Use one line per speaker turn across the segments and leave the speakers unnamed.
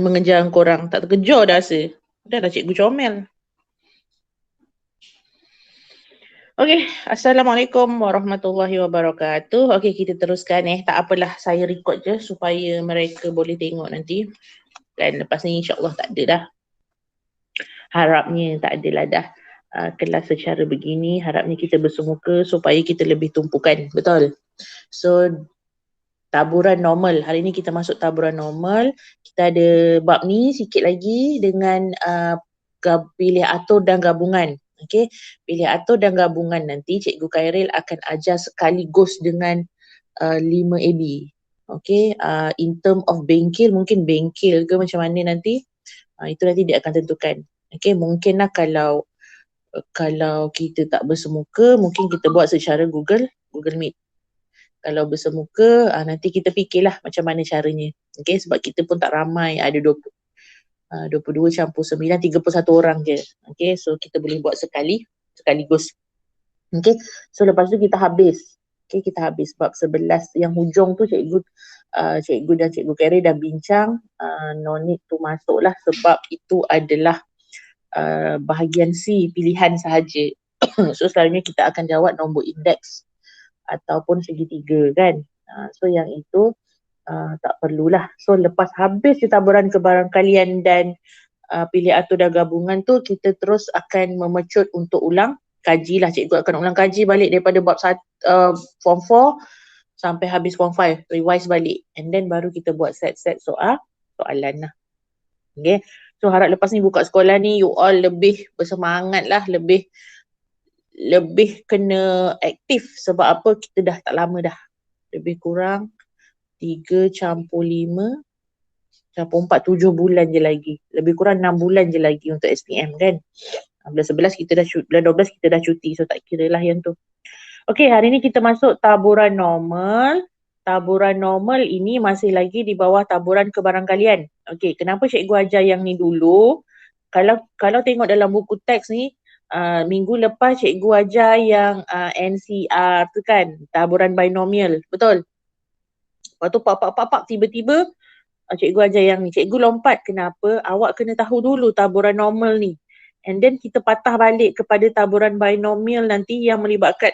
mengejar korang. Tak terkejar dah rasa. Dah lah cikgu comel. Okey, Assalamualaikum warahmatullahi wabarakatuh. Okey, kita teruskan Tak apalah, saya record je supaya mereka boleh tengok nanti. Dan lepas ni insyaAllah tak ada dah. Harapnya tak adalah dah kelas secara begini. Harapnya kita bersemuka supaya kita lebih tumpukan. Betul? So, taburan normal. Hari ni kita masuk taburan normal. Kita ada bab ni sikit lagi dengan pilih atur dan gabungan. Okey, pilih atur dan gabungan nanti Cikgu Khairil akan ajar sekaligus dengan 5 AB. Okey, in term of bengkel, mungkin bengkel ke macam mana nanti, itu nanti dia akan tentukan. Okey, mungkinlah kalau kita tak bersemuka, mungkin kita buat secara Google Meet. Kalau bersemuka, nanti kita fikirlah macam mana caranya. Okey, sebab kita pun tak ramai, ada 22 campur 9, 31 orang je. Okay, so kita boleh buat sekaligus. Okay, so lepas tu kita habis. Okay, kita habis bab 11 yang hujung tu cikgu dan Cikgu Khairil dah bincang. No need to masuk lah sebab itu adalah bahagian C, pilihan sahaja. So selalunya kita akan jawab nombor indeks ataupun segitiga kan. So yang itu tak perlulah. So lepas habis taburan kebarangkalian dan pilih atur dan gabungan tu, kita terus akan memecut untuk ulang kaji lah. Cikgu akan ulang kaji balik daripada bab form 4 sampai habis form 5, revise balik, and then baru kita buat set-set soalan lah. Okay, so harap lepas ni buka sekolah ni you all lebih bersemangat lah, lebih kena aktif. Sebab apa, kita dah tak lama dah, lebih kurang 3 campur 5 campur 4, 7 bulan je lagi. Lebih kurang 6 bulan je lagi untuk SPM kan. Bulan 11 kita dah cuti, bulan 12 kita dah cuti, so tak kira lah yang tu. Okey, hari ni kita masuk taburan normal. Taburan normal ini masih lagi di bawah taburan kebarangkalian. Okey, kenapa cikgu ajar yang ni dulu? Kalau tengok dalam buku teks ni, minggu lepas cikgu ajar yang NCR tu kan, taburan binomial, betul? Lepas tu pak tiba-tiba cikgu ajar yang ni. Cikgu lompat, kenapa? Awak kena tahu dulu taburan normal ni. And then kita patah balik kepada taburan binomial nanti yang melibatkan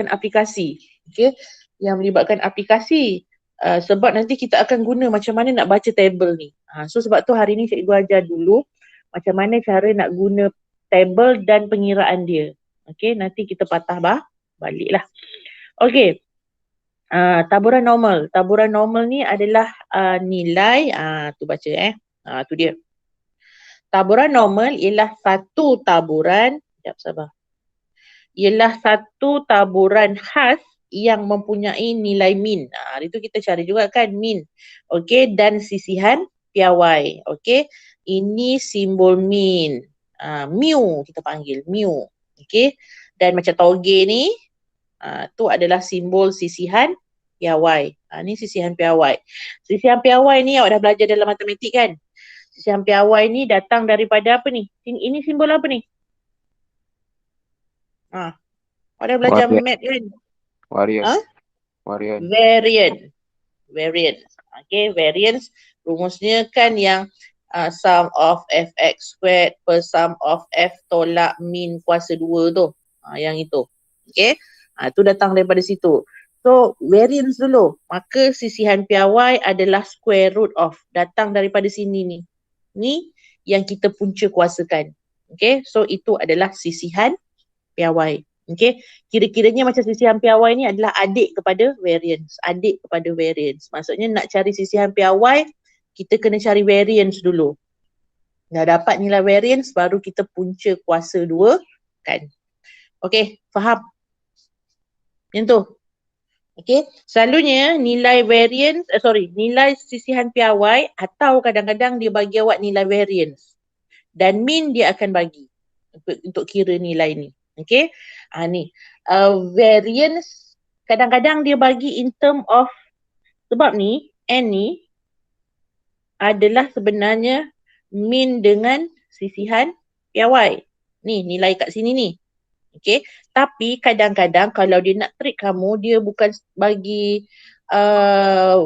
aplikasi. Okay? Yang melibatkan aplikasi. Sebab nanti kita akan guna macam mana nak baca table ni. So sebab tu hari ni cikgu ajar dulu macam mana cara nak guna table dan pengiraan dia. Okay, nanti kita patah balik lah. Okay. Taburan normal. Taburan normal ni adalah nilai, tu baca tu dia. Taburan normal ialah satu taburan, ialah satu taburan khas yang mempunyai nilai min. Itu kita cari juga kan, min. Okey, dan sisihan piawai. Okey, ini simbol min. Mu kita panggil, mu. Okey, dan macam toge ni, tu adalah simbol sisihan piawai. Ni sisihan piawai. Sisihan piawai ni awak dah belajar dalam matematik kan? Sisihan piawai ni datang daripada apa ni? Ini simbol apa ni? Awak dah belajar mat kan? Variance. Okay, variance rumusnya kan yang sum of fx squared per sum of f tolak min kuasa 2 tu. Yang itu. Okay, tu datang daripada situ. So, variance dulu. Maka sisihan piawai adalah square root of. Datang daripada sini ni. Ni yang kita punca kuasakan. Okay, so itu adalah sisihan piawai. Okay, kira-kiranya macam sisihan piawai ni adalah adik kepada variance. Maksudnya nak cari sisihan piawai, kita kena cari variance dulu. Dah dapat nilai variance, baru kita punca kuasa 2 kan. Okay, faham? Yang tu. Okay, selalunya nilai variance, nilai sisihan piawai atau kadang-kadang dia bagi awak nilai variance. Dan min dia akan bagi untuk kira nilai ni. Okay, ni variance kadang-kadang dia bagi in term of, sebab ni N ni adalah sebenarnya min dengan sisihan piawai. Ni nilai kat sini ni. Okay, tapi kadang-kadang kalau dia nak trick kamu, dia bukan bagi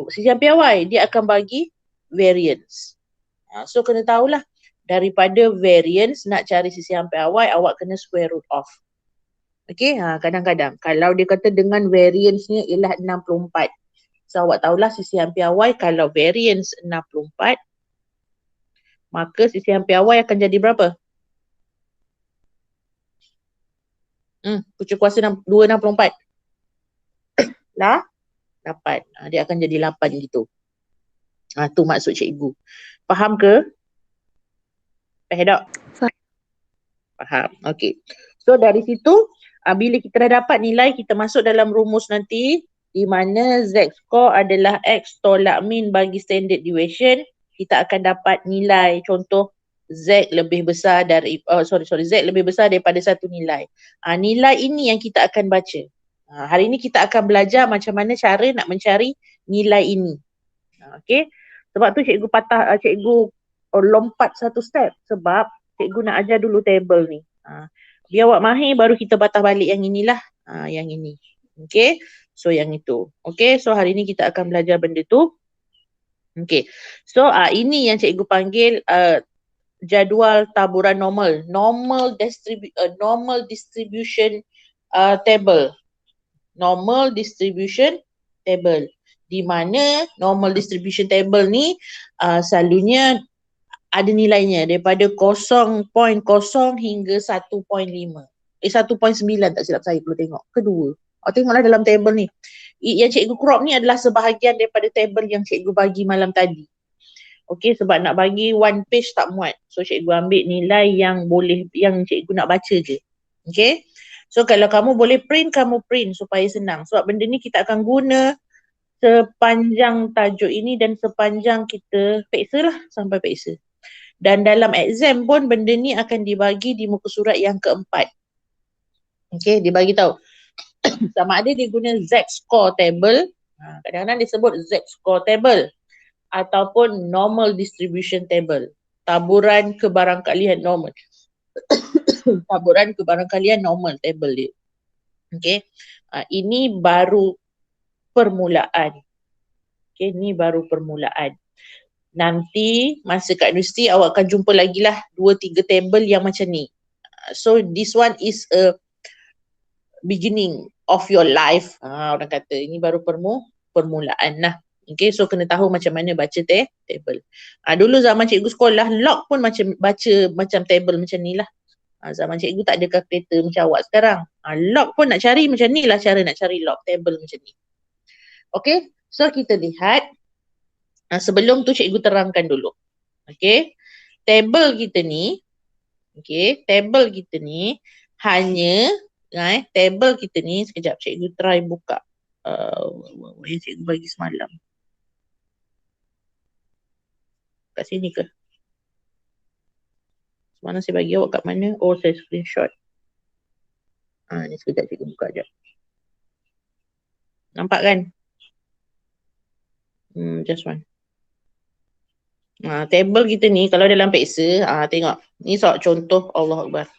sisihan piawai, dia akan bagi variance. So kena tahulah daripada variance nak cari sisi hampir awal, awak kena square root of. Okay, kadang-kadang kalau dia kata dengan variance-nya ialah 64. So awak tahulah sisi hampir awal kalau variance 64, maka sisi hampir awal akan jadi berapa? Punca kuasa 264. Lah, dapat. Dia akan jadi 8 gitu. Tu maksud cikgu. Faham ke? Faham tak? Faham. Okay. So dari situ, bila kita dah dapat nilai, kita masuk dalam rumus nanti di mana Z score adalah X tolak min bagi standard deviation. Kita akan dapat nilai, contoh Z lebih besar dari Z lebih besar daripada satu nilai. Nilai ini yang kita akan baca. Hari ini kita akan belajar macam mana cara nak mencari nilai ini. Okay. Sebab tu cikgu lompat satu step sebab cikgu nak ajar dulu table ni. Biar awak mahir baru kita batah balik yang inilah. Yang ini. Okay. So yang itu. Okay. So hari ni kita akan belajar benda tu. Okay. So ini yang cikgu panggil jadual taburan normal. Normal distribution table. Normal distribution table. Di mana normal distribution table ni selalunya ada nilainya daripada 0.0 hingga 1.5. 1.9 tak silap saya perlu tengok. Kedua. Tengoklah dalam table ni. Yang cikgu crop ni adalah sebahagian daripada table yang cikgu bagi malam tadi. Okay, sebab nak bagi one page tak muat. So cikgu ambil nilai yang cikgu nak baca je. Okay. So kalau kamu boleh print, kamu print supaya senang. Sebab benda ni kita akan guna sepanjang tajuk ini dan sepanjang kita peksa lah sampai peksa. Dan dalam exam pun benda ni akan dibagi di muka surat yang keempat. Okay, dia bagi tahu. Sama ada dia guna Z-score table. Kadang-kadang disebut Z-score table. Ataupun normal distribution table. Taburan kebarangkalian normal. Taburan kebarangkalian normal table dia. Okay. Ini baru permulaan. Okay, ini baru permulaan. Nanti masa kat universiti awak akan jumpa lagi lah 2-3 table yang macam ni. So this one is a beginning of your life. Orang kata ini baru permulaan lah. Okay, so kena tahu macam mana baca table. Dulu zaman cikgu sekolah, log pun baca macam table macam ni lah. Zaman cikgu tak ada kalkulator macam awak sekarang. Log pun nak cari macam ni lah cara nak cari log table macam ni. Okay, so kita lihat. Sebelum tu cikgu terangkan dulu. Okay, table kita ni. Okay, table kita ni hanya table kita ni, sekejap cikgu try buka. Yang cikgu bagi semalam. Kat sini ke? Semalam saya bagi awak kat mana? Oh, saya screenshot. Ni sekejap cikgu buka je. Nampak kan? Just one. Table kita ni kalau dalam peksa, tengok. Ni soal contoh, Allah Akbar.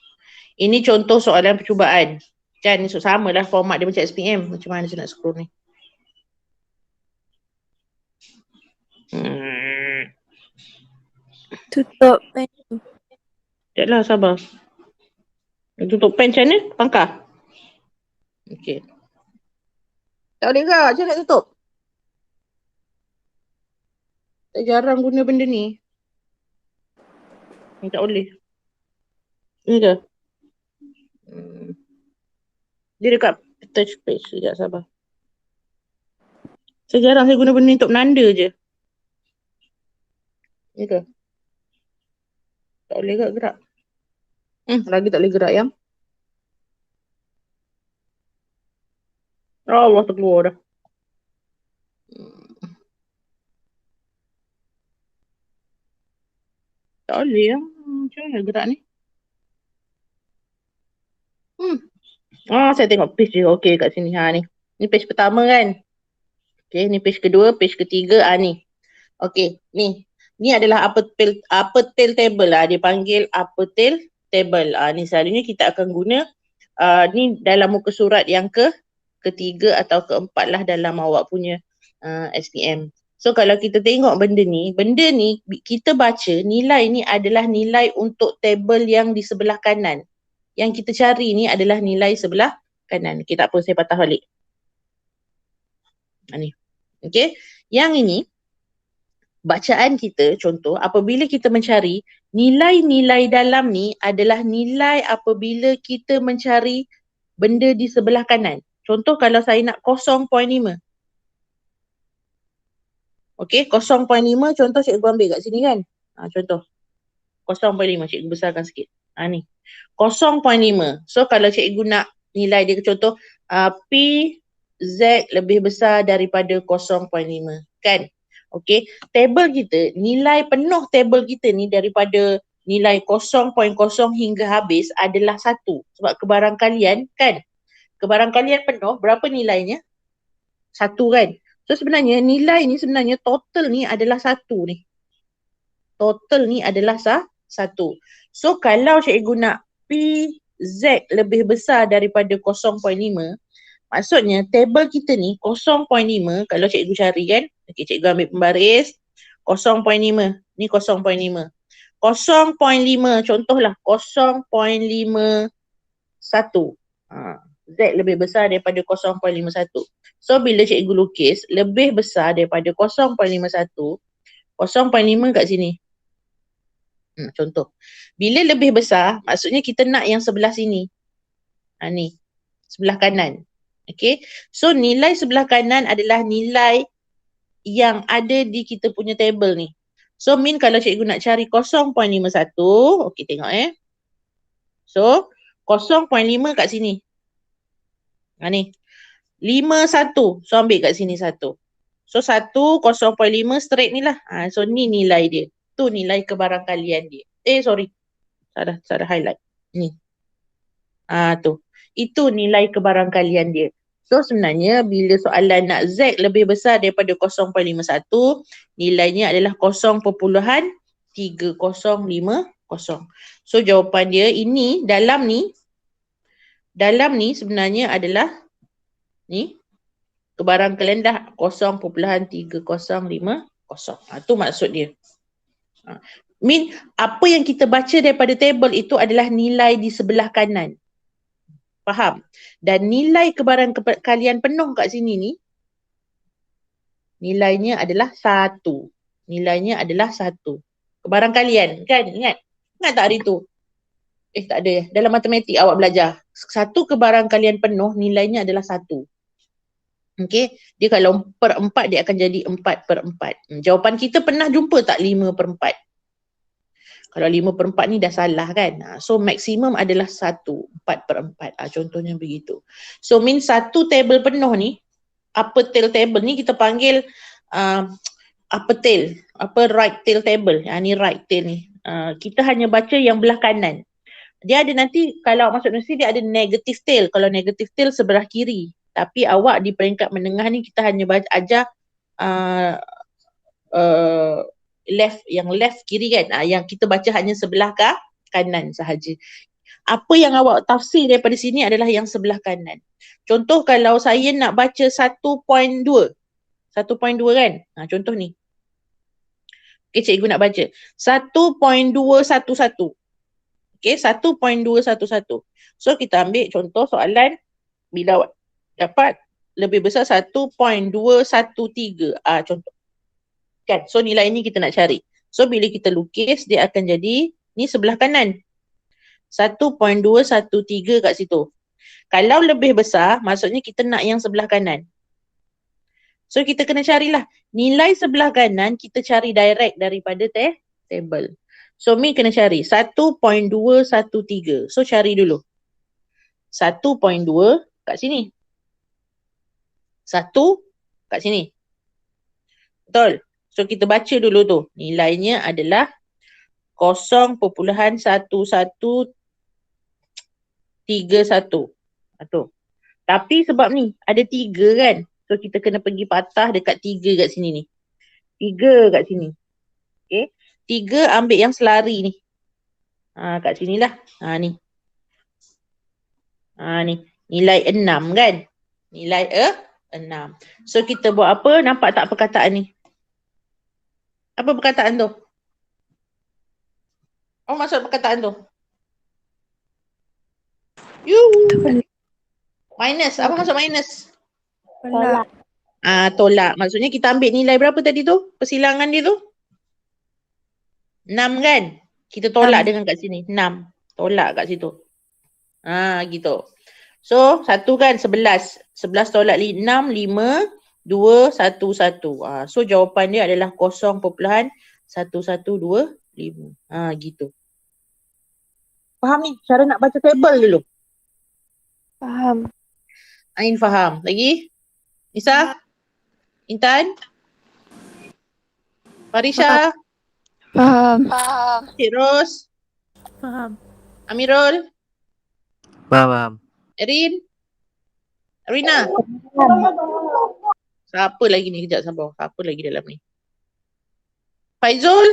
Ini contoh soalan percubaan. Kan, sama lah format dia macam SPM. Macam mana saya nak scroll ni?
Tutup pen tu.
Sekejaplah, sabar. Tutup pen macam mana? Pangkah? Okay. Tak boleh ke? Macam nak tutup? Saya jarang guna benda ni. Tak boleh. Ni ke? Dia dekat touch page. Sekejap, sabar. Saya jarang saya guna benda ni untuk menanda je. Ni ke? Tak boleh ke gerak? Lagi tak boleh gerak yang. Allah terkeluar dah. Tak boleh yang. Macam mana gerak ni? Saya tengok page je. Okey, kat sini. Ni. Ni page pertama kan? Okey, ni page kedua, page ketiga. Ni. Okey, ni. Ni adalah upper tail table lah. Dia panggil upper tail table. Ni selalunya kita akan guna ni dalam muka surat yang ketiga atau keempat lah dalam awak punya SPM. So kalau kita tengok benda ni kita baca nilai ni adalah nilai untuk tabel yang di sebelah kanan. Yang kita cari ni adalah nilai sebelah kanan. Okay, tak apa, saya patah balik. Ni. Okay, yang ini bacaan kita, contoh, apabila kita mencari nilai-nilai dalam ni adalah nilai apabila kita mencari benda di sebelah kanan. Contoh kalau saya nak 0.5. Okey, 0.5 contoh cikgu ambil kat sini kan. Contoh. 0.5 cikgu besarkan sikit. Ni. 0.5. So kalau cikgu nak nilai dia, contoh P Z lebih besar daripada 0.5 kan. Okey, tabel kita, nilai penuh tabel kita ni daripada nilai 0.0 hingga habis adalah 1. Sebab kebarangkalian kan, kebarangkalian penuh berapa nilainya? 1 kan. So sebenarnya nilai ni sebenarnya total ni adalah 1 ni. Total ni adalah 1. So kalau cikgu nak P Z lebih besar daripada 0.5, maksudnya tabel kita ni 0.5, kalau cikgu cari kan, okay, cikgu ambil pembaris 0.5, ni 0.5. 0.5 contohlah 0.51. Z lebih besar daripada 0.51. So bila cikgu lukis lebih besar daripada 0.51, 0.5 kat sini. Contoh. Bila lebih besar, maksudnya kita nak yang sebelah sini. Ni. Sebelah kanan. Okay. So nilai sebelah kanan adalah nilai yang ada di kita punya table ni. So min kalau cikgu nak cari 0.51. Okay, tengok So 0.5 kat sini. Ni. 51. So ambil kat sini 1. So 1, 0.5 straight ni lah. So ni nilai dia. Tu nilai kebarangkalian dia. Sorry. Salah highlight. Ni. Tu. Itu nilai kebarangkalian dia. So sebenarnya bila soalan nak Z lebih besar daripada 0.51, nilainya adalah 0.3050. So jawapan dia ini dalam ni sebenarnya adalah ni kebarangkalian dah 0.3050. Tu maksud dia. Min apa yang kita baca daripada table itu adalah nilai di sebelah kanan. Faham? Dan nilai kebarangkalian penuh kat sini ni nilainya adalah 1. Nilainya adalah 1. Kebarangkalian kan? Ingat tak hari tu? Tak ada. Dalam matematik awak belajar. Satu kebarangkalian penuh nilainya adalah 1. Okey, dia kalau per 4 dia akan jadi 4/4. Jawapan kita pernah jumpa tak 5/4? Kalau 5/4 ni dah salah kan. So maksimum adalah 1, 4/4. Contohnya begitu. So mean satu table penuh ni, upper tail table ni kita panggil upper tail, right tail table. Ni right tail ni. Kita hanya baca yang belah kanan. Dia ada nanti, kalau masuk universiti dia ada negative tail. Kalau negative tail sebelah kiri. Tapi awak di peringkat menengah ni kita hanya ajar left kiri kan. Yang kita baca hanya sebelah kanan sahaja. Apa yang awak tafsir daripada sini adalah yang sebelah kanan. Contoh kalau saya nak baca 1.2 kan. Contoh ni. Okay, cikgu nak baca 1.211. Okay, 1.211. So kita ambil contoh soalan bila awak dapat lebih besar 1.213. Contoh. Kan? So nilai ini kita nak cari. So bila kita lukis dia akan jadi ni sebelah kanan. 1.213 kat situ. Kalau lebih besar maksudnya kita nak yang sebelah kanan. So kita kena carilah nilai sebelah kanan, kita cari direct daripada table. So mi kena cari 1.213. So cari dulu. 1.2 kat sini. 1 kat sini. Betul? So kita baca dulu tu. Nilainya adalah 0.1131. Tapi sebab ni ada 3 kan. So kita kena pergi patah dekat 3 kat sini ni. 3 kat sini. Okay. 3 ambil yang selari ni. Kat sinilah. Ni. Ni. Nilai 6 kan. Nilai 6. So kita buat apa? Nampak tak perkataan ni? Apa perkataan tu? Apa maksud perkataan tu? Minus. Apa maksud minus?
Tolak.
Tolak. Maksudnya kita ambil nilai berapa tadi tu? Persilangan dia tu? 6 kan? Kita tolak dengan kat sini. 6. Tolak kat situ. Gitu. So, 1 kan 11. 11 tolak 6, 5, 2, 1, 1. So, jawapan dia adalah 0.1125. Gitu. Faham ni? Cara nak baca table dulu.
Faham.
Ain faham. Lagi? Nisa? Intan? Farisha?
Faham.
Cik Ros?
Faham.
Amirul?
Faham.
Erin? Arina? Siapa lagi ni? Kejap sabar. Siapa lagi dalam ni? Faizul?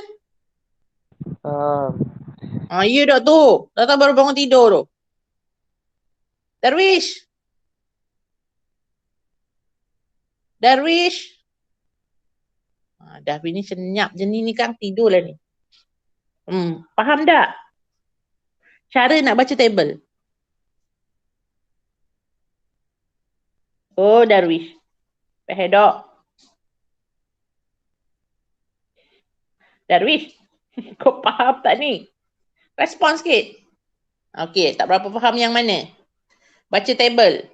Ya dah tu. Datang baru bangun tidur tu. Darwish? Darwish ni senyap je ni kan tidur lah ni. Faham tak? Cara nak baca table. Oh, Darwish. Pehedok. Darwish, kau faham tak ni? Respon sikit. Okey, tak berapa faham yang mana? Baca table.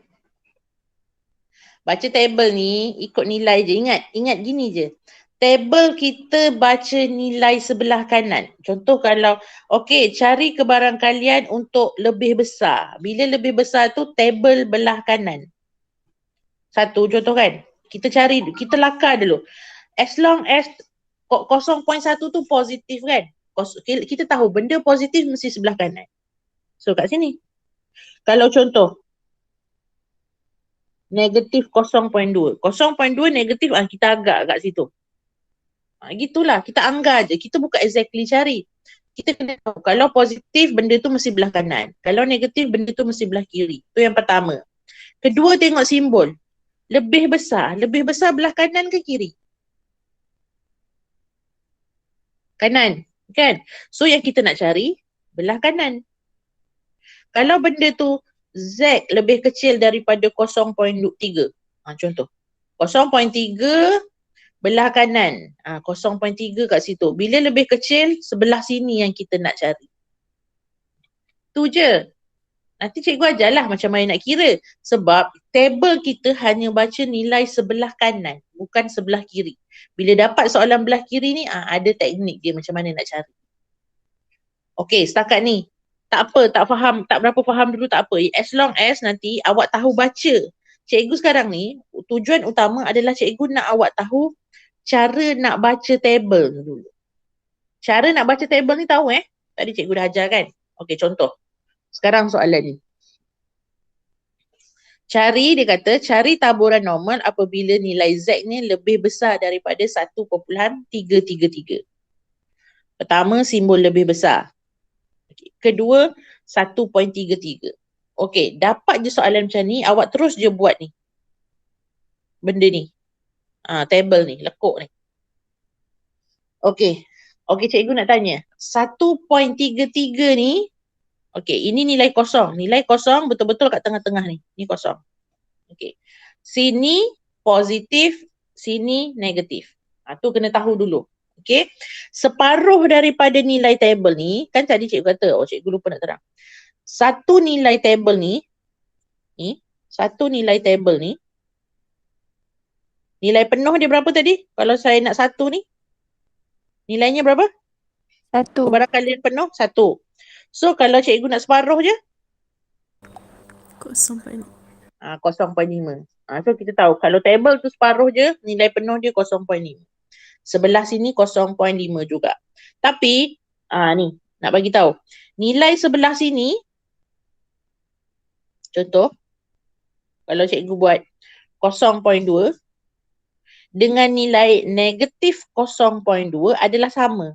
Baca table ni ikut nilai je. Ingat gini je. Table kita baca nilai sebelah kanan. Contoh kalau, cari kebarangkalian untuk lebih besar. Bila lebih besar tu table belah kanan. Satu contoh kan. Kita lakar dulu. As long as 0.1 tu positif kan. Kita tahu benda positif mesti sebelah kanan. So kat sini. Kalau contoh negatif 0.2. 0.2 negatif kita agak kat situ. Gitulah, kita anggar je. Kita bukan exactly cari. Kita kena tahu kalau positif benda tu mesti belah kanan. Kalau negatif benda tu mesti belah kiri. Tu yang pertama. Kedua, tengok simbol. Lebih besar belah kanan ke kiri? Kanan, kan? So yang kita nak cari belah kanan. Kalau benda tu Z lebih kecil daripada 0.3. Contoh. 0.3 belah kanan. 0.3 kat situ. Bila lebih kecil, sebelah sini yang kita nak cari. Tu je. Nanti cikgu ajarlah macam mana nak kira. Sebab table kita hanya baca nilai sebelah kanan. Bukan sebelah kiri. Bila dapat soalan belah kiri ni, ada teknik dia macam mana nak cari. Okey, setakat ni. Tak apa, tak berapa faham dulu tak apa. As long as nanti awak tahu baca. Cikgu sekarang ni, tujuan utama adalah cikgu nak awak tahu cara nak baca table dulu. Cara nak baca table ni tahu Tadi cikgu dah ajar kan? Okey, contoh. Sekarang soalan ni. Dia kata cari taburan normal apabila nilai Z ni lebih besar daripada 1.333. Pertama, simbol lebih besar. Kedua, 1.33. Okey, dapat je soalan macam ni, awak terus je buat ni. Benda ni. Table ni, lekuk ni. Okey, cikgu nak tanya. 1.33 ni, ini nilai kosong. Nilai kosong betul-betul kat tengah-tengah ni. Ni kosong. Okey. Sini positif, sini negatif. Tu kena tahu dulu. Okey. Separuh daripada nilai table ni, kan tadi cikgu kata, cikgu lupa nak terang. Satu nilai table ni, nilai penuh dia berapa tadi? Kalau saya nak satu ni, nilainya berapa?
1.
Kebarangkalian penuh, 1. So, kalau cikgu nak separuh je?
0.5.
0.5. So, kita tahu kalau table tu separuh je, nilai penuh dia 0.5. Sebelah sini 0.5 juga. Tapi, ni, nak bagi tahu. Nilai sebelah sini, contoh, kalau cikgu buat 0.2, dengan nilai negatif 0.2 adalah sama.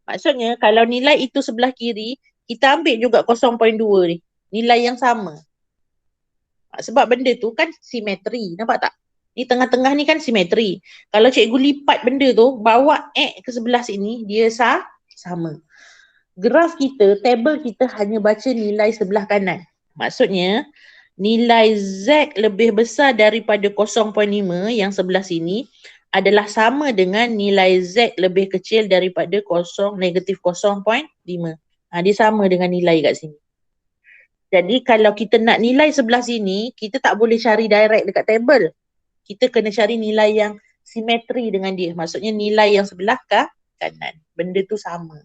Maksudnya, kalau nilai itu sebelah kiri, kita ambil juga 0.2 ni. Nilai yang sama. Sebab benda tu kan simetri. Nampak tak? Ni tengah-tengah ni kan simetri. Kalau cikgu lipat benda tu, bawa X ke sebelah sini, dia sama. Graf kita, table kita hanya baca nilai sebelah kanan. Maksudnya, nilai Z lebih besar daripada 0.5 yang sebelah sini adalah sama dengan nilai Z lebih kecil daripada negatif 0.5. Dia sama dengan nilai kat sini. Jadi kalau kita nak nilai sebelah sini, kita tak boleh cari direct dekat table. Kita kena cari nilai yang simetri dengan dia. Maksudnya nilai yang sebelah kanan. Benda tu sama.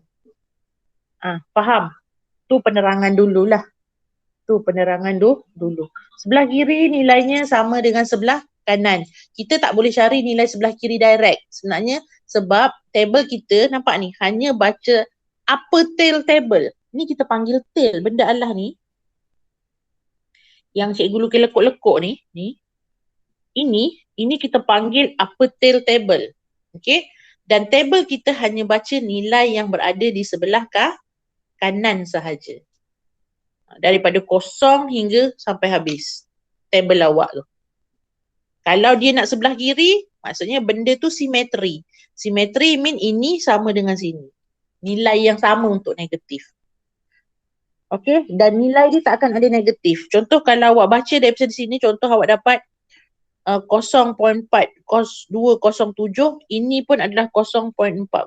Faham? Tu penerangan dululah. Tu penerangan dulu. Sebelah kiri nilainya sama dengan sebelah kanan. Kita tak boleh cari nilai sebelah kiri direct. Sebenarnya sebab table kita nampak ni hanya baca upper tail table. Ni kita panggil tail. Benda Allah ni yang cikgu lukis lekuk-lekuk ni. Ini kita panggil upper tail table. Okay? Dan table kita hanya baca nilai yang berada di sebelah kanan sahaja. Daripada kosong hingga sampai habis. Table awak tu. Kalau dia nak sebelah kiri, maksudnya benda tu simetri. Simetri mean ini sama dengan sini. Nilai yang sama untuk negatif. Okay, dan nilai dia tak akan ada negatif. Contoh kalau awak baca daripada sini, contoh awak dapat 0.4 cos 207, ini pun adalah 0.4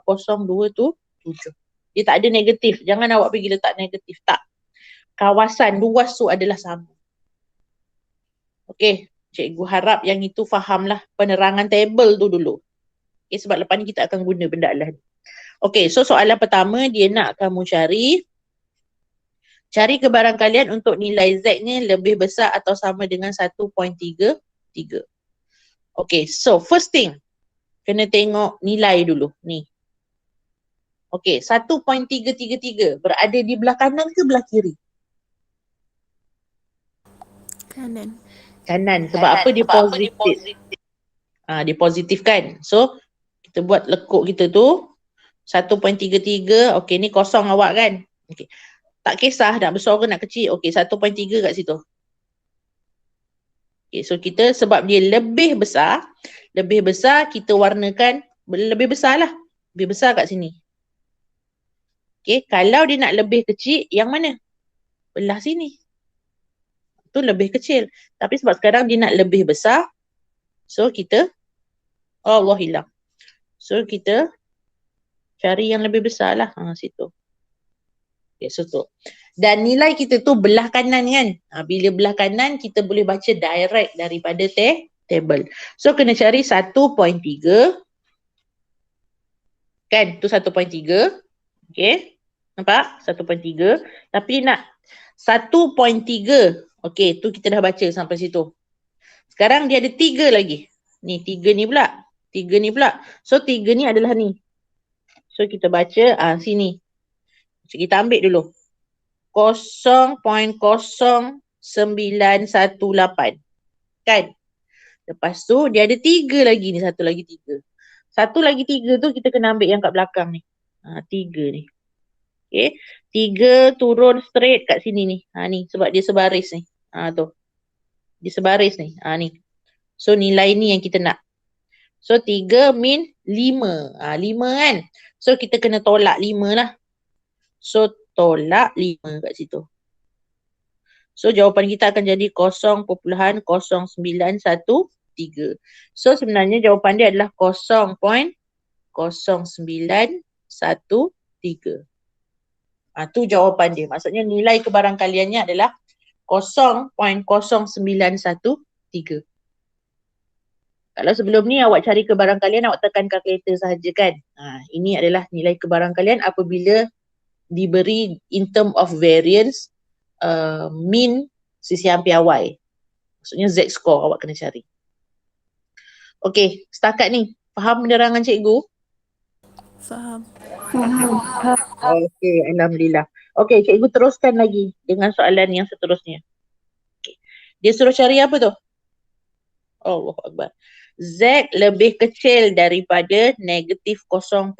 cos 207. Dia tak ada negatif. Jangan awak pergi letak negatif. Tak. Kawasan luas tu adalah sama. Okay, cikgu harap yang itu fahamlah penerangan table tu dulu. Okay, sebab lepas ni kita akan guna benda Allah ni. Okay, so soalan pertama dia nak kamu cari kebarangkalian untuk nilai Z ni lebih besar atau sama dengan 1.33. Okay, so first thing, kena tengok nilai dulu ni. Okay, 1.333 berada di belah kanan ke belah kiri?
Kanan.
Kanan, sebab apa dia positif? Dia positif kan? So, kita buat lekuk kita tu, 1.33, okay ni kosong awak kan? Okay. Tak kisah nak besar ke nak kecil. Okey, 1.3 kat situ. Okey, so kita sebab dia lebih besar kita warnakan lebih besar lah. Lebih besar kat sini. Okey, kalau dia nak lebih kecil, yang mana? Belah sini. Tu lebih kecil. Tapi sebab sekarang dia nak lebih besar, so kita, Allah hilang. So kita cari yang lebih besar lah. Situ. Okay, so tu. Dan nilai kita tu belah kanan kan. Bila belah kanan kita boleh baca direct daripada table. So kena cari 1.3. Kan? Tu 1.3. Okay. Nampak? 1.3. Tapi nak 1.3. Okay, tu kita dah baca sampai situ. Sekarang dia ada 3 lagi. Ni 3 ni pula. 3 ni pula. So 3 ni adalah ni. So kita baca sini. So, kita ambil dulu 0.0918 kan. Lepas tu dia ada 3 lagi ni, satu lagi 3. Satu lagi 3 tu kita kena ambil yang kat belakang ni. 3 ni. Okay. 3 turun straight kat sini ni. Ni sebab dia sebaris ni. Tu. Dia sebaris ni. Ni. So nilai ni yang kita nak. So 3 min 5. 5 kan. So kita kena tolak 5 lah. So, tolak 5 kat situ. So, jawapan kita akan jadi 0.0913. So, sebenarnya jawapan dia adalah 0.0913. Tu jawapan dia. Maksudnya nilai kebarangkaliannya adalah 0.0913. Kalau sebelum ni awak cari kebarangkalian, awak tekan kalkulator sahaja kan. Ini adalah nilai kebarangkalian apabila diberi in term of variance mean CCR piawai. Maksudnya Z score awak kena cari. Okey, setakat ni faham penerangan cikgu?
Faham.
Okey, alhamdulillah. Okey, cikgu teruskan lagi dengan soalan yang seterusnya. Okay. Dia suruh cari apa tu? Allahu Akbar. Z lebih kecil daripada negatif 0.054.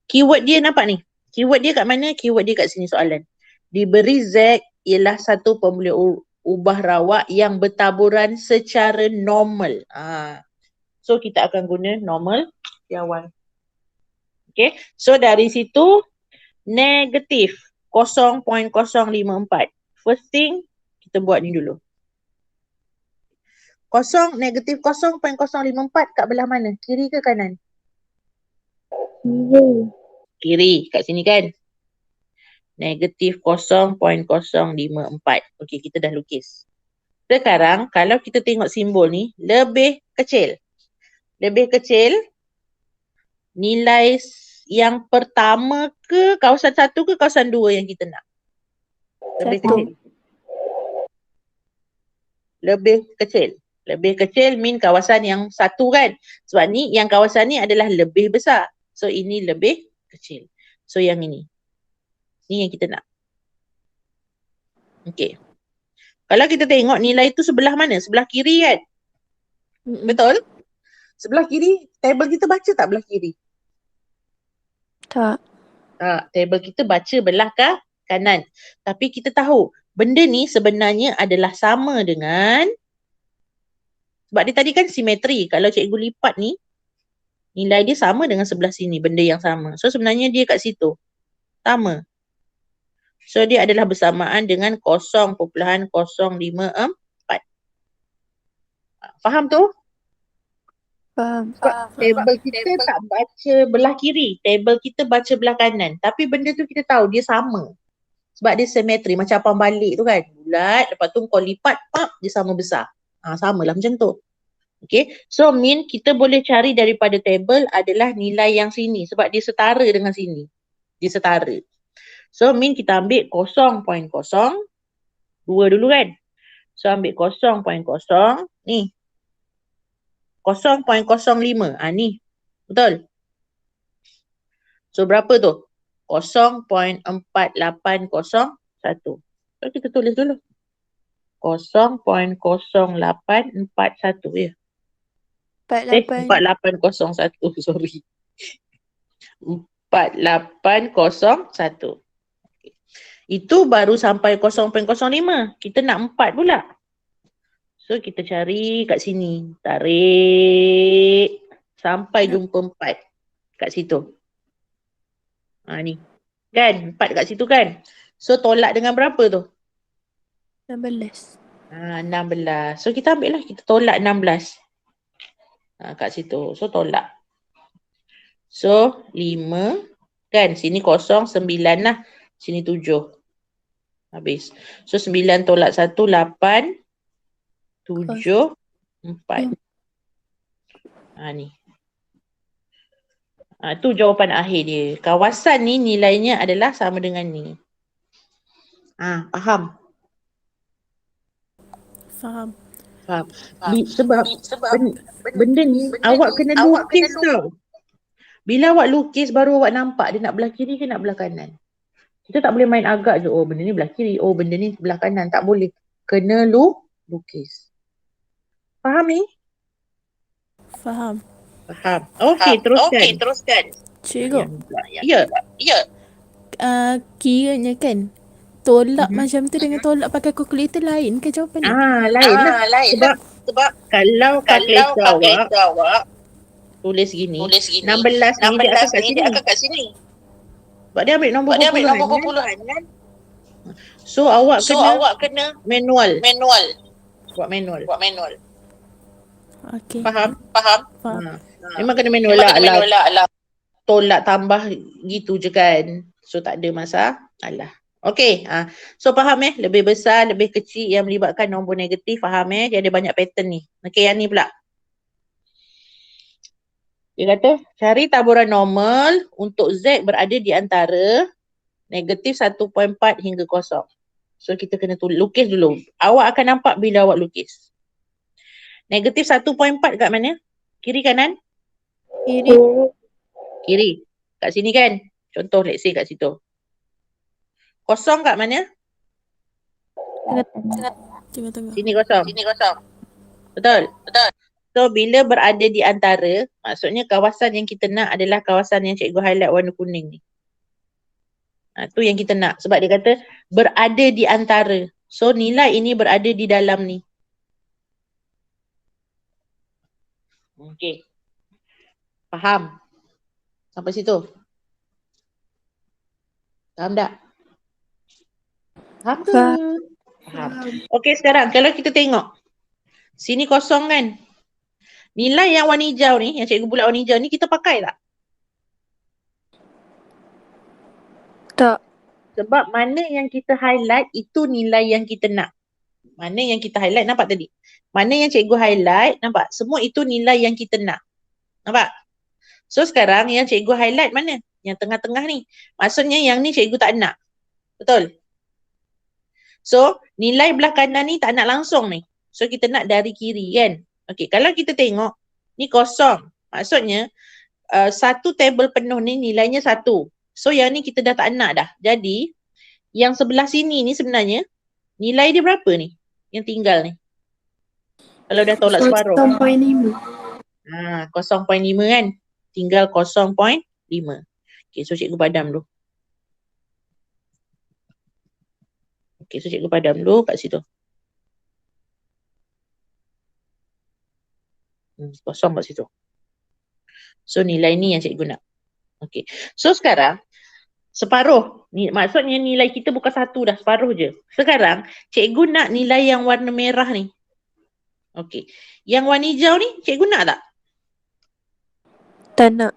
Keyword dia nampak ni. Keyword dia kat mana? Keyword dia kat sini soalan. Diberi Z ialah 1.5 ubah rawak yang bertaburan secara normal. So kita akan guna normal di awal. Okay, so dari situ negatif 0.054. First thing kita buat ni dulu. Negatif 0.054 kat belah mana? Kiri ke kanan? Kiri, kat sini kan? Negatif 0.054. Okey, kita dah lukis. Sekarang kalau kita tengok simbol ni lebih kecil. Lebih kecil nilai yang pertama ke kawasan 1 ke kawasan 2 yang kita nak? Lebih
Satu.
kecil. Lebih kecil. Lebih kecil mean kawasan yang 1 kan? Sebab ni yang kawasan ni adalah lebih besar. So ini lebih kecil. So yang ini. Ni yang kita nak. Okey. Kalau kita tengok nilai tu sebelah mana? Sebelah kiri kan? Betul? Sebelah kiri, table kita baca tak belah kiri?
Tak.
Table kita baca belah kanan. Tapi kita tahu benda ni sebenarnya adalah sama dengan, sebab dia tadi kan simetri. Kalau cikgu lipat ni, nilai dia sama dengan sebelah sini, benda yang sama. So sebenarnya dia kat situ. Sama. So dia adalah bersamaan dengan 0.054. Faham tu?
Faham.
Table kita tak baca belah kiri. Table kita baca belah kanan. Tapi benda tu kita tahu dia sama. Sebab dia simetri. Macam apam balik tu kan. Bulat. Lepas tu kau lipat. Dia sama besar. Samalah macam tu. Okay. So mean kita boleh cari daripada table adalah nilai yang sini. Sebab dia setara dengan sini. Dia setara. So mean kita ambil 0.02 dulu kan. So ambil 0.0. Ni. 0.05. Ni. Betul? So berapa tu? 0.4801. So kita tulis dulu. 0.0841 ya. 4801. Sorry. 4801. Okay. Itu baru sampai 0.05. Kita nak 4 pula. So kita cari kat sini. Tarik. Sampai jumpa 4. Kat situ. Ni. Kan? 4 kat situ kan? So tolak dengan berapa tu?
16.
16. So kita ambil lah. Kita tolak 16. Kat situ. So tolak. So 5. Kan? Sini 0, 9 lah. Sini 7. Habis. So 9 tolak 1, 8. 7, 4. Ni. Tu jawapan akhir dia. Kawasan ni nilainya adalah sama dengan ni. Faham?
Faham.
Sebab benda ni awak kena lukis tau. Bila awak lukis baru awak nampak dia nak belah kiri ke nak belah kanan. Kita tak boleh main agak je. Oh benda ni belah kiri. Oh benda ni belah kanan. Tak boleh. Kena lukis. Faham ni?
Faham.
Okey, teruskan.
Cikgu.
Ya.
Kiranya kan tolak macam tu dengan tolak pakai kalkulator lain ke jawapan dia?
Lain lah. Sebab kalau kalkulator awak tulis gini, 16 ni dia akan kat sini. Sebab dia ambil nombor perpuluhan kan? So awak kena manual. Buat manual.
Okey.
Faham? Memang kena manual lah. Tolak tambah gitu je kan. So tak ada masalah. Okey. So faham lebih besar, lebih kecil yang melibatkan nombor negatif. Faham dia ada banyak pattern ni. Okey, yang ni pula. Dia kata cari taburan normal untuk Z berada di antara negatif 1.4 hingga 0. So kita kena lukis dulu. Awak akan nampak bila awak lukis. Negatif 1.4 kat mana? Kiri kanan? Kiri. Kat sini kan? Contoh let's say kat situ. 0 kat mana?
Tengah-tengah.
Sini 0. Betul? So bila berada di antara, maksudnya kawasan yang kita nak adalah kawasan yang cikgu highlight warna kuning ni. Tu yang kita nak. Sebab dia kata berada di antara. So nilai ini berada di dalam ni. Okey. Faham? Sampai situ? Faham tak? Faham ke? Faham. Okey, sekarang kalau kita tengok. Sini kosong kan? Nilai yang warna hijau ni, yang cikgu bulat warna hijau ni, kita pakai tak?
Tak.
Sebab mana yang kita highlight, itu nilai yang kita nak. Mana yang kita highlight, nampak tadi? Mana yang cikgu highlight, nampak? Semua itu nilai yang kita nak. Nampak? So sekarang yang cikgu highlight mana? Yang tengah-tengah ni. Maksudnya yang ni cikgu tak nak. Betul? So nilai belah kanan ni tak nak langsung ni. So kita nak dari kiri kan? Okey, kalau kita tengok, ni kosong. Maksudnya satu tabel penuh ni nilainya 1. So yang ni kita dah tak nak dah. Jadi yang sebelah sini ni sebenarnya nilai dia berapa ni? Yang tinggal ni. Kalau dah tolak separuh.
0.5.
0.5 kan? Tinggal 0.5. Okay, so cikgu padam dulu. Okay, so cikgu padam dulu kat situ. Kosong kat situ. So nilai ni yang cikgu nak. Okay. So sekarang separuh. Maksudnya nilai kita bukan 1 dah, separuh je. Sekarang cikgu nak nilai yang warna merah ni. Okay. Yang warna hijau ni cikgu nak tak?
Tak nak.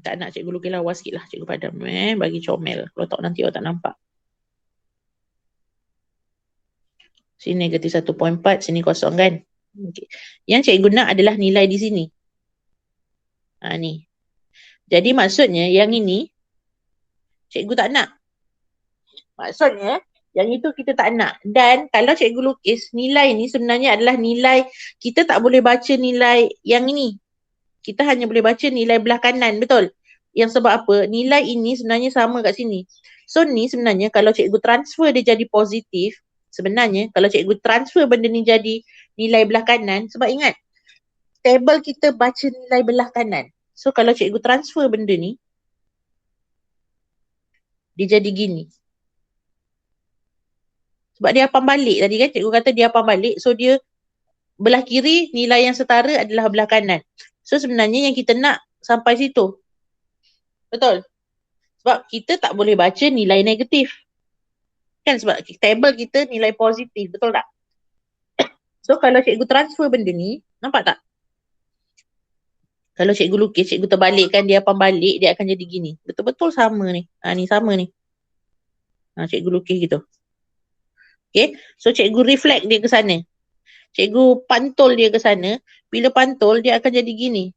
Tak nak, cikgu lukis lawa sikit lah. Cikgu padam bagi comel. Kalau tak nanti awak tak nampak. Sini negatif 1.4, sini kosong kan? Okay. Yang cikgu nak adalah nilai di sini. Ni. Jadi maksudnya yang ini cikgu tak nak. Maksudnya yang itu kita tak nak. Dan kalau cikgu lukis, nilai ni sebenarnya adalah nilai, kita tak boleh baca nilai yang ini. Kita hanya boleh baca nilai belah kanan, betul? Yang sebab apa? Nilai ini sebenarnya sama kat sini. So ni sebenarnya kalau cikgu transfer dia jadi positif, sebenarnya kalau cikgu transfer benda ni jadi nilai belah kanan, sebab ingat, table kita baca nilai belah kanan. So kalau cikgu transfer benda ni, dia jadi gini. Sebab dia apam balik tadi kan, cikgu kata dia apam balik. So dia belah kiri nilai yang setara adalah belah kanan. So sebenarnya yang kita nak sampai situ. Betul? Sebab kita tak boleh baca nilai negatif. Kan sebab table kita nilai positif. Betul tak? So kalau cikgu transfer benda ni, nampak tak? Kalau cikgu lukis, cikgu terbalikkan, dia apam balik, dia akan jadi gini. Betul-betul sama ni. Ni sama ni. Cikgu lukis gitu. Okay. So cikgu reflect dia ke sana. Cikgu pantul dia ke sana. Bila pantul, dia akan jadi gini.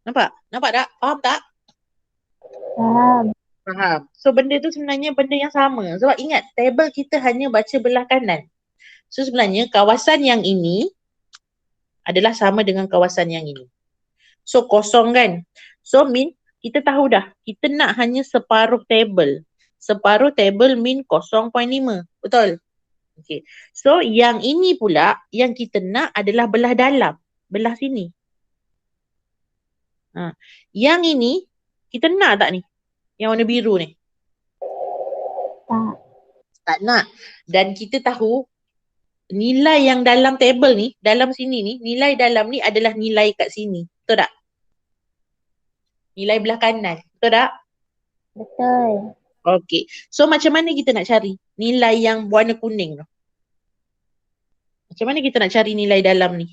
Nampak? Nampak tak? Faham tak?
Faham.
Faham. So benda tu sebenarnya benda yang sama. Sebab ingat, table kita hanya baca belah kanan. So sebenarnya kawasan yang ini adalah sama dengan kawasan yang ini. So kosong kan? So mean kita tahu dah. Kita nak hanya separuh table. Separuh table mean 0.5. Betul? Okay. So yang ini pula yang kita nak adalah belah dalam. Belah sini. Yang ini kita nak tak ni? Yang warna biru ni?
Tak.
Tak nak. Dan kita tahu nilai yang dalam table ni, dalam sini ni, nilai dalam ni adalah nilai kat sini. Betul tak? Nilai belah kanan. Betul tak?
Betul.
Okey. So macam mana kita nak cari nilai yang warna kuning tu? Macam mana kita nak cari nilai dalam ni?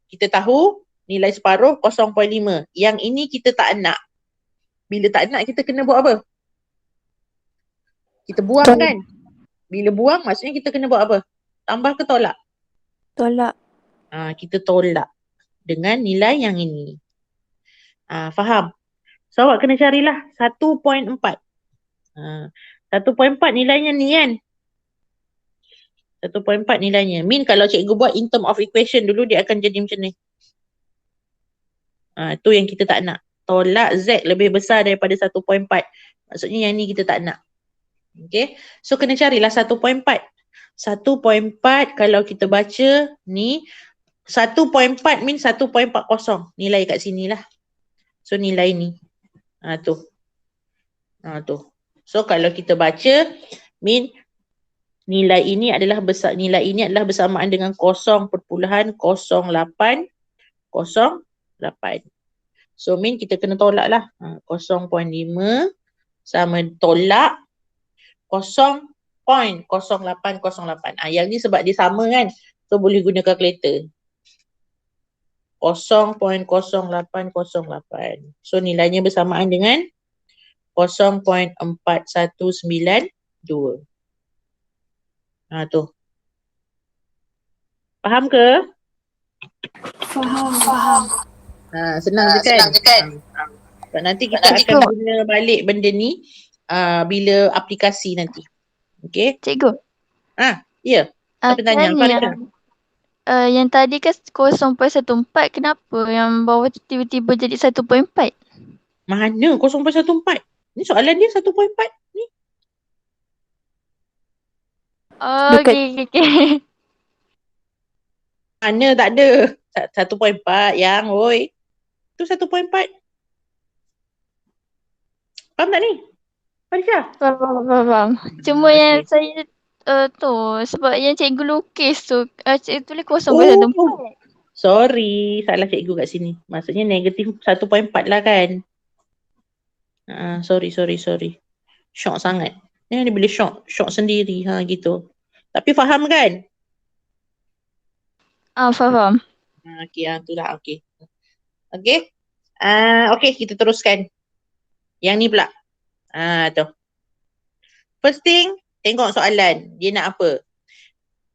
Kita tahu nilai separuh 0.5. Yang ini kita tak nak. Bila tak nak kita kena buat apa? Kita buang kan? Bila buang maksudnya kita kena buat apa? Tambah ke tolak?
Tolak.
Kita tolak dengan nilai yang ini. Faham? So awak kena carilah 1.4. 1.4 nilainya ni kan? 1.4 nilainya. Min kalau cikgu buat in term of equation dulu, dia akan jadi macam ni. Tu yang kita tak nak. Tolak Z lebih besar daripada 1.4. Maksudnya yang ni kita tak nak. Okay. So kena carilah 1.4. 1.4 kalau kita baca ni. 1.4 mean 1.40. Nilai kat sini lah. So nilai ni. Tu. Tu. So kalau kita baca, nilai ini adalah bersamaan dengan 0.0808. So kita kena tolak lah. 0.5 sama tolak 0.0808. Yang ni sebab dia sama kan. So boleh guna kalkulator. 0.0808. So nilainya bersamaan dengan 0.4192. Tu. Faham ke?
Faham.
Senang je kan? Sebab nanti kita akan guna balik benda ni bila aplikasi nanti. Okay?
Cikgu.
Ya. Siapa tanya?
Yang tadi kan 0.14, kenapa yang bawah tu tiba-tiba jadi 1.4?
Mana 0.14? Ni soalan dia 1.4 ni.
Oh, okay.
Mana tak ada. 1.4 yang, oi. Tu 1.4. Faham tak ni? Faham?
Faham. Cuma yang saya sebab yang cikgu lukis tu, cikgu tulis 0.14.
Sorry, salah cikgu kat sini. Maksudnya negatif 1.4 lah kan. Sorry. Syok sangat. Dia boleh syok sendiri gitu. Tapi faham kan?
Faham.
Okey, tu lah. Okey. Okey, kita teruskan. Yang ni pula. Tu. First thing, tengok soalan. Dia nak apa?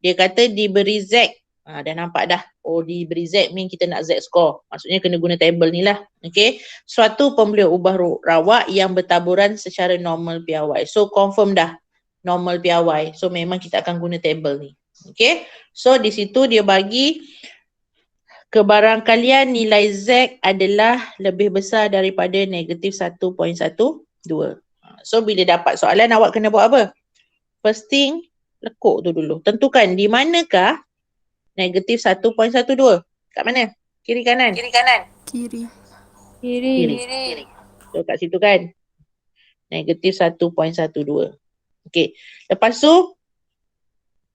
Dia kata diberi Z. Dah nampak dah. Diberi Z mean kita nak Z score. Maksudnya kena guna table ni lah. Okay. Suatu pembelian ubah rawak yang bertaburan secara normal piawai. So confirm dah normal piawai. So memang kita akan guna table ni. Okay. So di situ dia bagi kebarangkalian nilai Z adalah lebih besar daripada negatif 1.12. So bila dapat soalan awak kena buat apa? First thing, lekuk tu dulu. Tentukan di manakah negatif 1.12. Kat mana? Kiri kanan?
Kiri.
So kat situ kan? Negatif 1.12. Okey. Lepas tu,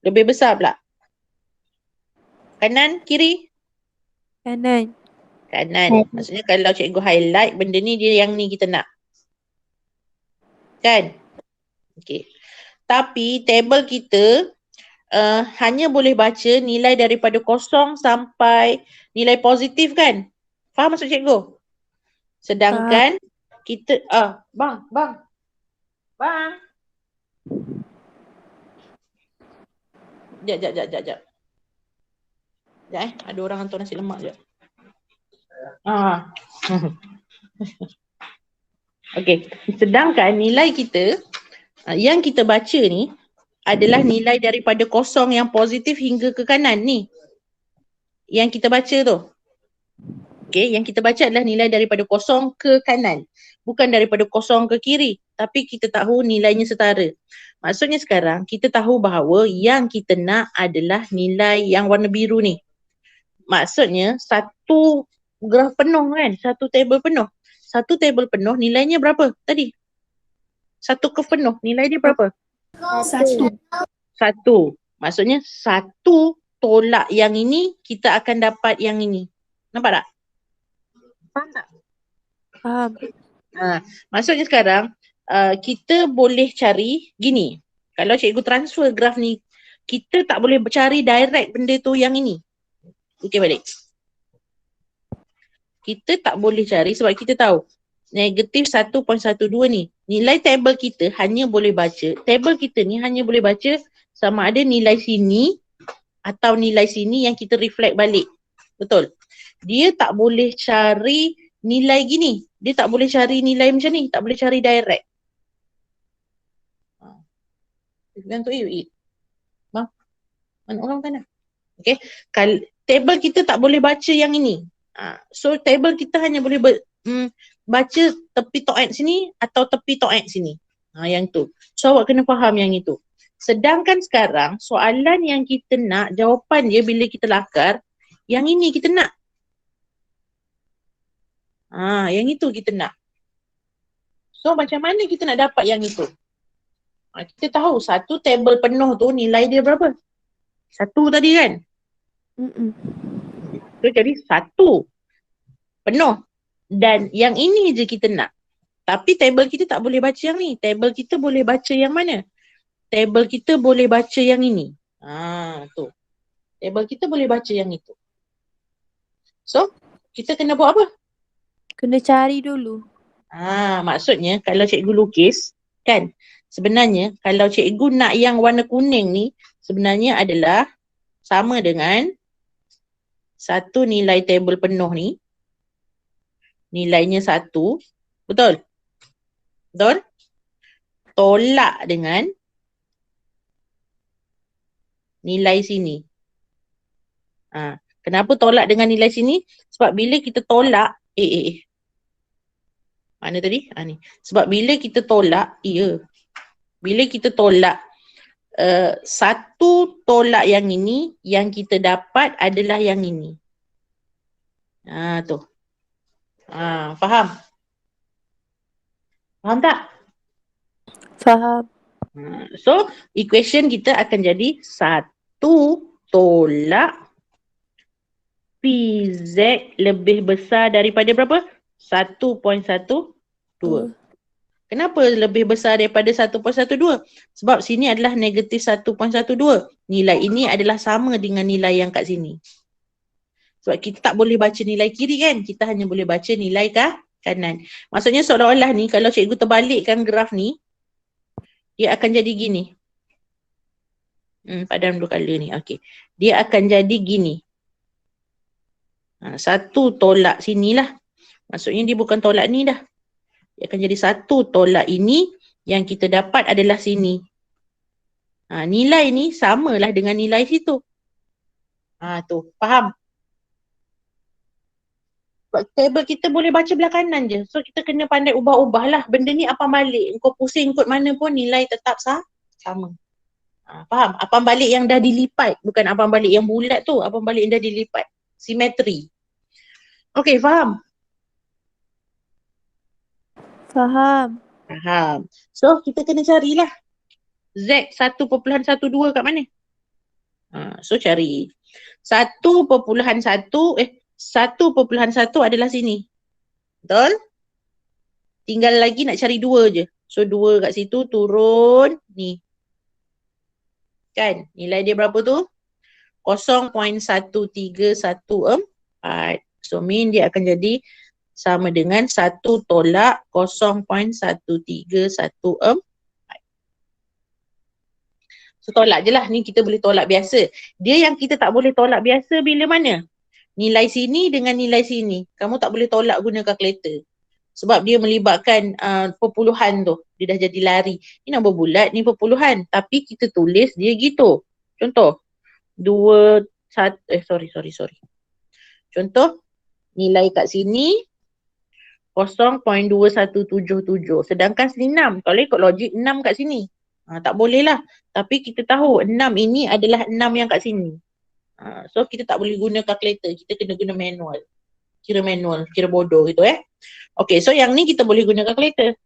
lebih besar pula. Kanan, kiri?
Kanan.
Maksudnya kalau cikgu highlight benda ni, dia yang ni kita nak. Kan? Okey. Tapi table kita hanya boleh baca nilai daripada 0 sampai nilai positif kan? Faham maksud cikgu? Sedangkan kita bang. Sekejap. Ada orang hantar nasi lemak je. Okey, sedangkan nilai kita yang kita baca ni adalah nilai daripada 0 yang positif hingga ke kanan ni. Yang kita baca tu. Okey, yang kita baca adalah nilai daripada 0 ke kanan. Bukan daripada 0 ke kiri. Tapi kita tahu nilainya setara. Maksudnya sekarang kita tahu bahawa yang kita nak adalah nilai yang warna biru ni. Maksudnya satu graf penuh kan? Satu table penuh. Satu table penuh nilainya berapa tadi? Satu curve penuh nilai dia berapa? 1. Maksudnya satu tolak yang ini kita akan dapat yang ini. Nampak tak? Faham tak?
Faham.
Maksudnya sekarang kita boleh cari gini. Kalau cikgu transfer graf ni, kita tak boleh cari direct benda tu yang ini. Okey balik. Kita tak boleh cari sebab kita tahu negatif 1.12 ni. Nilai table kita hanya boleh baca. Table kita ni hanya boleh baca sama ada nilai sini atau nilai sini yang kita reflect balik. Betul? Dia tak boleh cari nilai gini. Dia tak boleh cari nilai macam ni. Tak boleh cari direct. Gantuk you. Bang. Mana orang sana? Okay. Table kita tak boleh baca yang ini. So table kita hanya boleh baca tepi toek sini atau tepi toek sini. Yang tu. So awak kena faham yang itu. Sedangkan sekarang soalan yang kita nak, jawapan dia bila kita lakar, yang ini kita nak. Yang itu kita nak. So macam mana kita nak dapat yang itu? Kita tahu satu tabel penuh tu nilai dia berapa? 1 tadi kan? So jadi 1 penuh. Dan yang ini je kita nak. Tapi tabel kita tak boleh baca yang ni. Tabel kita boleh baca yang mana? Tabel kita boleh baca yang ini. Tu. Tabel kita boleh baca yang itu. So, kita kena buat apa?
Kena cari dulu.
Maksudnya kalau cikgu lukis, kan? Sebenarnya kalau cikgu nak yang warna kuning ni, sebenarnya adalah sama dengan satu nilai tabel penuh ni. Nilainya 1. Betul? Betul? Tolak dengan nilai sini. Kenapa tolak dengan nilai sini? Sebab bila kita tolak, mana tadi? Ni. Sebab bila kita tolak, bila kita tolak, satu tolak yang ini, yang kita dapat adalah yang ini. Tu. Faham? Faham tak?
Faham.
So, equation kita akan jadi 1 tolak PZ lebih besar daripada berapa? 1.12. Kenapa lebih besar daripada 1.12? Sebab sini adalah negatif 1.12. Nilai ini adalah sama dengan nilai yang kat sini. Sebab kita tak boleh baca nilai kiri kan? Kita hanya boleh baca nilai kanan. Maksudnya seolah-olah ni kalau cikgu terbalikkan graf ni, dia akan jadi gini. Padam dua color ni. Okey. Dia akan jadi gini. 1 tolak sinilah. Maksudnya dia bukan tolak ni dah. Dia akan jadi 1 tolak ini, yang kita dapat adalah sini. Nilai ni samalah dengan nilai situ. Tu, faham? Sebab table kita boleh baca belah kanan je. So kita kena pandai ubah-ubah lah. Benda ni apam balik. Kau pusing kot mana pun nilai tetap sama. Faham? Apam balik yang dah dilipat. Bukan apam balik yang bulat tu. Apam balik yang dah dilipat. Simetri. Okay, faham?
Faham.
Faham. So kita kena carilah. Z 1.12 kat mana? So cari. 1.1 adalah sini. Betul? Tinggal lagi nak cari 2 je. So 2 kat situ turun ni. Kan? Nilai dia berapa tu? 0.1314. So min dia akan jadi sama dengan 1 tolak 0.1314. So tolak je lah. Ni kita boleh tolak biasa. Dia yang kita tak boleh tolak biasa bila mana? Nilai sini dengan nilai sini. Kamu tak boleh tolak guna kalkulator. Sebab dia melibatkan perpuluhan tu. Dia dah jadi lari. Ni nombor bulat, ni perpuluhan. Tapi kita tulis dia gitu. Contoh. 2, 1, sorry. Contoh. Nilai kat sini 0.2177. Sedangkan sini 6. Kalau ikut logik 6 kat sini. Tak boleh lah. Tapi kita tahu 6 ini adalah 6 yang kat sini. So kita tak boleh guna calculator, kita kena guna manual. Kira bodoh gitu Okay, so yang ni kita boleh guna calculator.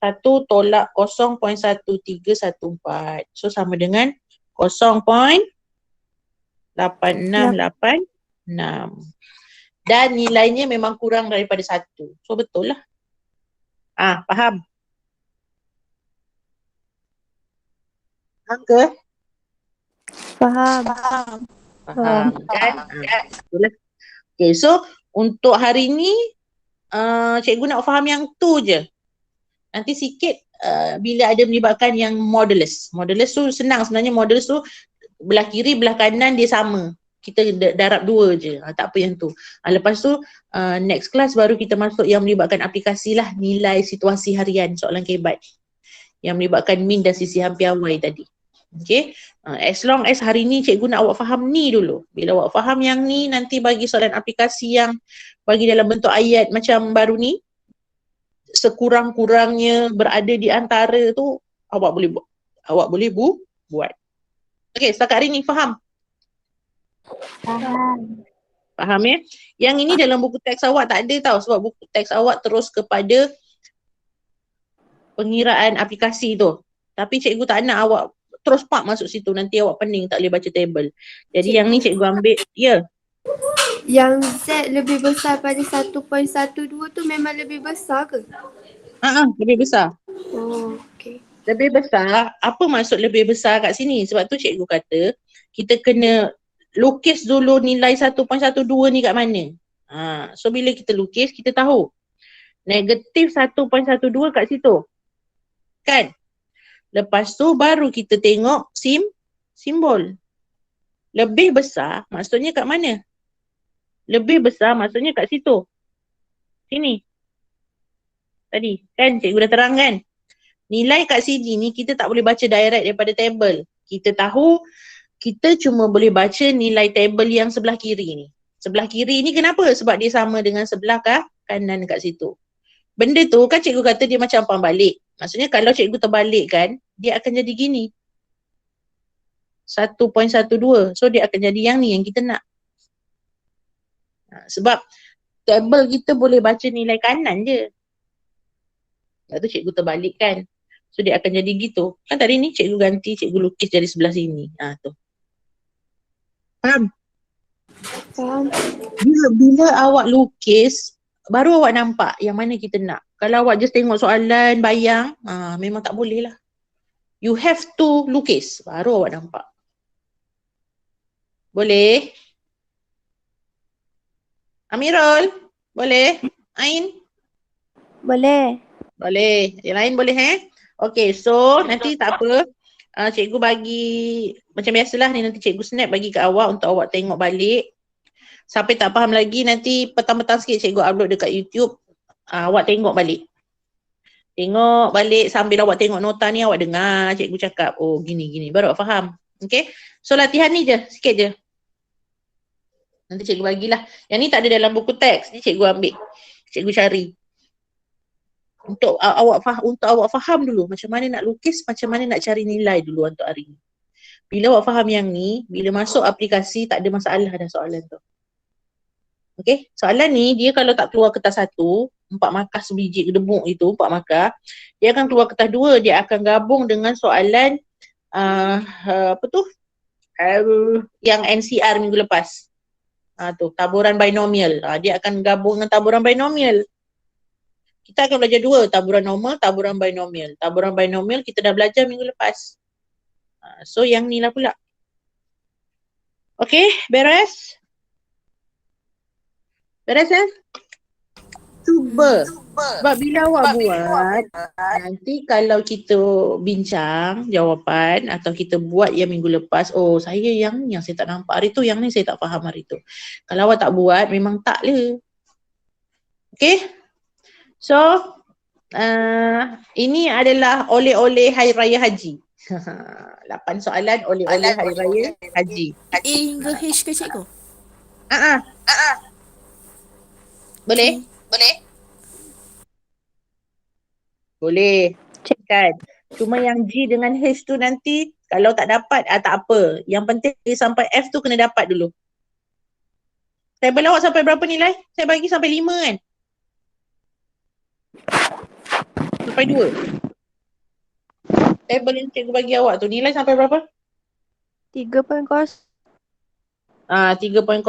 1 tolak 0.1314. So sama dengan 0.8686. Dan nilainya memang kurang daripada 1. So betul lah. Faham? Faham ke?
Faham.
Faham kan? Okay, so untuk hari ni cikgu nak faham yang tu je. Nanti sikit bila ada melibatkan yang modulus. Modulus tu senang sebenarnya. Modulus tu belah kiri, belah kanan dia sama. Kita darab 2 je. Tak apa yang tu. Lepas tu next class baru kita masuk yang melibatkan aplikasi lah. Nilai situasi harian soalan kebat. Yang melibatkan min dan sisi hampir awal tadi. Okay. As long as hari ni cikgu nak awak faham ni dulu. Bila awak faham yang ni, nanti bagi soalan aplikasi yang bagi dalam bentuk ayat macam baru ni, sekurang-kurangnya berada di antara tu, awak boleh buat. Okay, setakat hari ni faham?
Faham.
Faham ya? Yang ini dalam buku teks awak tak ada tau. Sebab buku teks awak terus kepada pengiraan aplikasi tu. Tapi cikgu tak nak awak terus pak masuk situ, nanti awak pening tak boleh baca table. Jadi yang ni cikgu ambil,
Yang Z lebih besar pada 1.12 tu memang lebih besar ke?
lebih besar.
Oh, okey.
Lebih besar, apa maksud lebih besar kat sini? Sebab tu cikgu kata, kita kena lukis dulu nilai 1.12 ni kat mana. So bila kita lukis, kita tahu negatif 1.12 kat situ. Kan? Lepas tu baru kita tengok simbol. Lebih besar maksudnya kat mana? Lebih besar maksudnya kat situ. Sini. Tadi kan cikgu dah terang kan? Nilai kat sini ni kita tak boleh baca direct daripada table. Kita tahu kita cuma boleh baca nilai table yang sebelah kiri ni. Sebelah kiri ni kenapa? Sebab dia sama dengan sebelah kanan kat situ. Benda tu kan cikgu kata dia macam pambalik. Maksudnya kalau cikgu terbalikkan, dia akan jadi gini. 1.12. So dia akan jadi yang ni yang kita nak. Sebab table kita boleh baca nilai kanan je. Lepas tu cikgu terbalikkan. So dia akan jadi gitu. Kan tadi ni cikgu ganti, cikgu lukis dari sebelah sini. Tu. Faham?
Faham.
Bila awak lukis, baru awak nampak yang mana kita nak. Kalau awak just tengok soalan, bayang, memang tak boleh lah. You have to lukis, baru awak nampak. Boleh? Amirul, boleh? Ain?
Boleh.
Boleh. Yang lain boleh Okay, so nanti tak apa. Cikgu bagi, macam biasalah ni nanti cikgu snap bagi ke awak untuk awak tengok balik. Sampai tak faham lagi, nanti petang-petang sikit cikgu upload dekat YouTube. Awak tengok balik. Tengok balik sambil awak tengok nota ni, awak dengar cikgu cakap, oh gini-gini, baru awak faham. Okay, so latihan ni je, sikit je. Nanti cikgu bagilah. Yang ni tak ada dalam buku teks, ni cikgu ambil. Cikgu cari. Untuk awak faham dulu macam mana nak lukis, macam mana nak cari nilai dulu untuk hari ni. Bila awak faham yang ni, bila masuk aplikasi tak ada masalah dah soalan tu. Okay, soalan ni dia kalau tak keluar kertas 1, 4 markah sebiji gedebuk itu, 4 markah, dia akan keluar kertas 2, dia akan gabung dengan soalan yang NCR minggu lepas. Tu taburan binomial. Dia akan gabung dengan taburan binomial. Kita akan belajar 2, taburan normal, taburan binomial. Taburan binomial kita dah belajar minggu lepas. So yang ni lah pula. Okay, beres? Beres Cuba. Sebab bila awak buat, nanti kalau kita bincang jawapan atau kita buat yang minggu lepas, oh saya yang saya tak nampak hari tu, yang ni saya tak faham hari tu. Kalau awak tak buat, memang tak lah. Okay? So, ini adalah oleh-oleh Hari Raya Haji. 8 soalan oleh-oleh Hari Raya Haji.
A hingga H ke cikgu?
Boleh? Boleh. Kan? Cuma yang G dengan H tu nanti kalau tak dapat, tak apa. Yang penting sampai F tu kena dapat dulu. Table awak sampai berapa nilai? Saya bagi sampai 5 kan? Sampai 2. Table yang cikgu bagi awak tu nilai sampai berapa?
3.0.
3.0.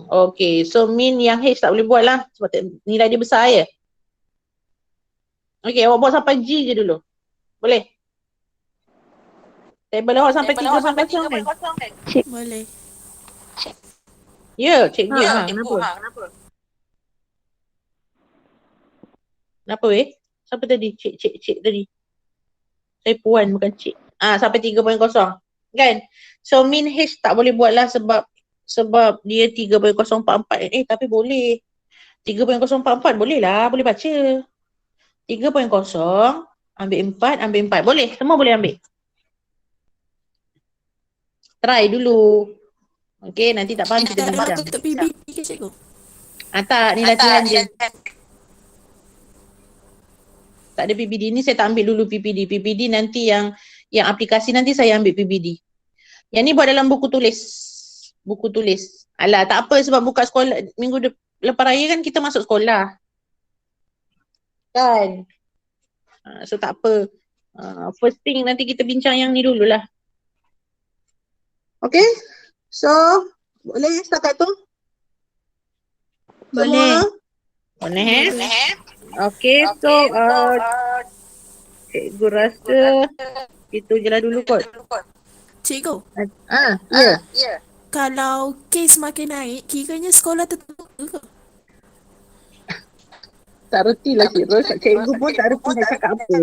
Okay, so min yang H tak boleh buat lah sebab nilai dia besar je. Okay, awak buat sampai G je dulu. Boleh? Table awak sampai 3.0 kan?
Boleh.
Ya, cikgu. Kenapa? Kenapa weh? Siapa tadi? Cik tadi. Saya puan bukan cik. Sampai 3.0. Kan? So min H tak boleh buat lah sebab dia 3.044. Tapi boleh. 3.044 boleh lah. Boleh baca. 3.0 ambil 4. Boleh. Semua boleh ambil. Try dulu. Okay, nanti tak faham kita bincang.
Untuk PBD ke cikgu?
Tak, ni latihan je. Tak ada PPD ni, saya tak ambil dulu PPD. PPD nanti yang aplikasi nanti saya ambil PPD. Yang ni buat dalam buku tulis. Buku tulis. Alah, tak apa sebab buka sekolah minggu lepas raya kan kita masuk sekolah. Kan? So tak apa. First thing nanti kita bincang yang ni dululah. Okay? So, boleh setakat tu?
Boleh.
Semua? Boleh. Okay, so cikgu rasa itu je lah dulu kot.
Cikgu,
Ya.
kalau kes makin naik, kiranya sekolah tertutup ke?
Tak reti lah cikgu. Cikgu pun tak reti nak cakap apa.